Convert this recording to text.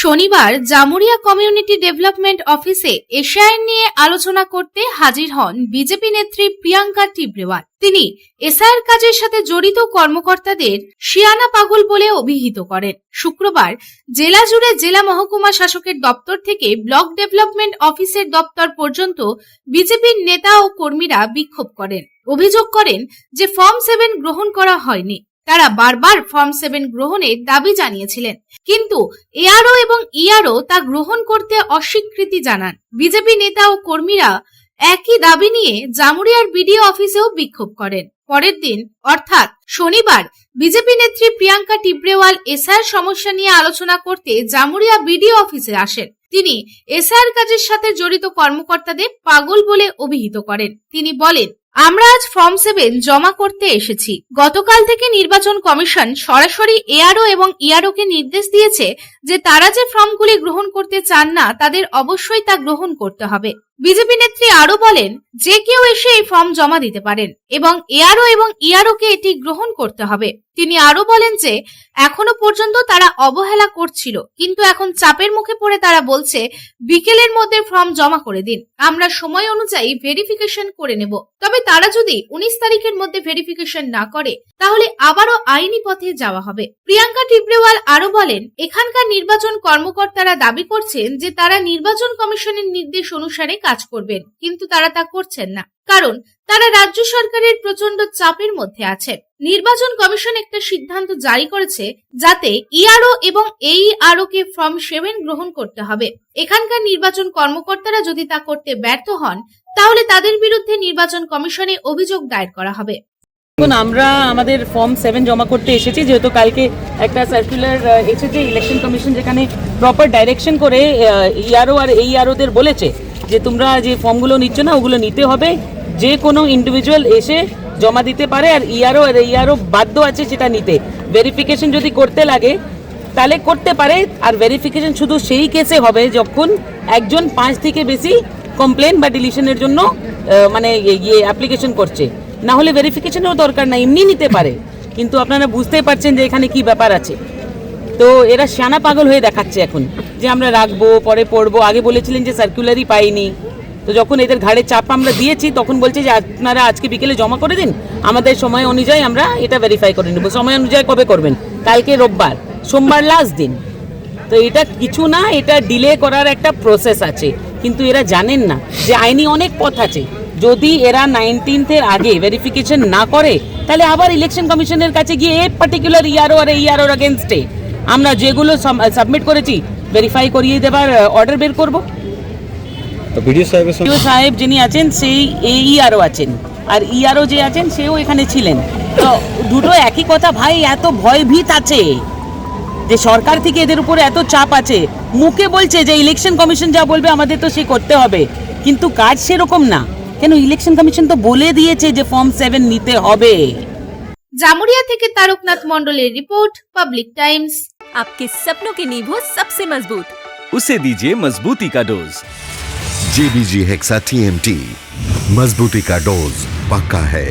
শনিবার Jamuria community development অফিসে SIR নিয়ে আলোচনা করতে হাজির হন বিজেপি নেত্রী প্রিয়াঙ্কা টিব্রেওয়াল। তিনি এসআইআর কাজের সাথে জড়িত কর্মকর্তাদের শিয়ানা পাগল বলে অভিহিত করেন। শুক্রবার জেলা জুড়ে জেলা মহকুমা শাসকের দপ্তর থেকে ব্লক ডেভেলপমেন্ট অফিসের দপ্তর পর্যন্ত বিজেপির নেতা ও কর্মীরা বিক্ষোভ করেন। অভিযোগ করেন যে ফর্ম 7 গ্রহণ করা হয়নি। তারা বারবার ফর্ম 7 গ্রহণের দাবি জানিয়েছিলেন, কিন্তু এআরও এবং ইআরও তা গ্রহণ করতে অস্বীকৃতি জানান। বিজেপি নেতা ও কর্মীরা একই দাবি নিয়ে জামুরিয়ার বিডিও অফিসেও বিক্ষোভ করেন। পরের দিন অর্থাৎ শনিবার বিজেপি নেত্রী প্রিয়াঙ্কা টিব্রেওয়াল এসআইআর সমস্যা নিয়ে আলোচনা করতে জামুরিয়া বিডিও অফিসে আসেন। তিনি এসআইআর কাজের সাথে জড়িত কর্মকর্তাদের পাগল বলে অভিহিত করেন। তিনি বলেন, আমরা আজ ফর্ম 7 জমা করতে এসেছি। গতকাল থেকে নির্বাচন কমিশন সরাসরি এআরও এবং ইআরওকে নির্দেশ দিয়েছে যে তারা যে ফর্মগুলি গ্রহণ করতে চান না তাদের অবশ্যই তা গ্রহণ করতে হবে। বিজেপি নেত্রী আরো বলেন, যে কেউ এসে এই ফর্ম জমা দিতে পারেন এবং এআরও এবং ইআরওকে এটি গ্রহণ করতে হবে। তিনি আরো বলেন যে এখনো পর্যন্ত তারা অবহেলা করছিল, কিন্তু এখন চাপের মুখে পড়ে তারা বলছে বিকেলের মধ্যে ফর্ম জমা করে দিন, আমরা সময় অনুযায়ী ভেরিফিকেশন করে নেব। তবে তারা যদি 19 তারিখের মধ্যে ভেরিফিকেশন না করে তাহলে আবারও আইনি পথে যাওয়া হবে। প্রিয়াঙ্কা টিব্রেওয়াল আরো বলেন, এখানকার নির্বাচন কর্মকর্তারা দাবি করছেন যে তারা নির্বাচন কমিশনের নির্দেশ অনুসারে কাজ করবেন, কিন্তু তারা তা করছেন না, কারণ তারা রাজ্য সরকারের প্রচন্ড চাপের মধ্যে আছেন। নির্বাচন কমিশন একটা সিদ্ধান্ত জারি করেছে যাতে ইআরও এবং এইআরও কে ফর্ম 7 গ্রহণ করতে হবে। এখানকার নির্বাচন কর্মকর্তারা যদি তা করতে ব্যর্থ হন তাহলে তাদের বিরুদ্ধে নির্বাচন কমিশনে অভিযোগ দায়ের করা হবে। আমরা আমাদের ফর্ম 7 জমা করতে এসেছি, যেহেতু কালকে একটা সার্কুলার এসেছে ইলেকশন কমিশন, যেখানে প্রপার ডাইরেকশন করে ইআরও আর এইআরওদের বলেছে যে তোমরা যে ফর্মগুলো নিচ্ছ না ওগুলো নিতে হবে, যে কোনো ইন্ডিভিজুয়াল এসে জমা দিতে পারে, আর ইআরও আর এইআরও বাধ্য আছে সেটা নিতে। ভেরিফিকেশন যদি করতে লাগে তাহলে করতে পারে, আর ভেরিফিকেশন শুধু সেই কেসে হবে যখন একজন 5 থেকে বেশি কমপ্লেন বা ডিলিশনের জন্য মানে অ্যাপ্লিকেশন করছে, না হলে ভেরিফিকেশনেরও দরকার না, এমনি নিতে পারে। কিন্তু আপনারা বুঝতেই পারছেন যে এখানে কি ব্যাপার আছে। তো এরা শানা পাগল হয়ে দেখাচ্ছে এখন যে আমরা রাখবো, পরে পড়বো। আগে বলেছিলেন যে সার্কুলারই পাইনি, তো যখন এদের ঘাড়ে চাপ আমরা দিয়েছি তখন বলছে যে আপনারা আজকে বিকেলে জমা করে দিন, আমাদের সময় অনুযায়ী আমরা এটা ভেরিফাই করে নেব। সময় অনুযায়ী কবে করবেন? কালকে রোববার, সোমবার লাস্ট দিন। তো এটা কিছু না, এটা ডিলে করার একটা প্রসেস আছে, কিন্তু এরা জানেন না যে আইনি অনেক পথ আছে। যদি এরা 19-এর আগে ভেরিফিকেশন না করে তাহলে আবার ইলেকশন কমিশনের কাছে গিয়ে এই পার্টিকুলার ইআরও আর এইআরওর এগেনস্টে আমরা যেগুলো সাবমিট করেছি ভেরিফাই করিয়ে দেবার অর্ডার বের করব। বিডিও সাহেব যিনি আছেন সেই এইআরও আছেন, আর ইআরও যে আছেন সেও এখানে ছিলেন। তো দুটো একই কথা ভাই, এত ভয়ভীত আছে যে সরকার থেকে এদের উপরে এত চাপ আছে। মুখে বলছে যে ইলেকশন কমিশন যা বলবে আমাদের তো সে করতে হবে, কিন্তু কাজ সেরকম না। কেন? ইলেকশন কমিশন তো বলে দিয়েছে যে ফর্ম 7 নিতে হবে। জামুরিয়া থেকে তারকনাথ মন্ডলের রিपोर्ट, पब्लिक टाइम्स। आपके सपनों की नींव हो सबसे मजबूत, उसे दीजिए मजबूती का डोज। JBG हेक्सा TMT, मजबूती का डोज पक्का है।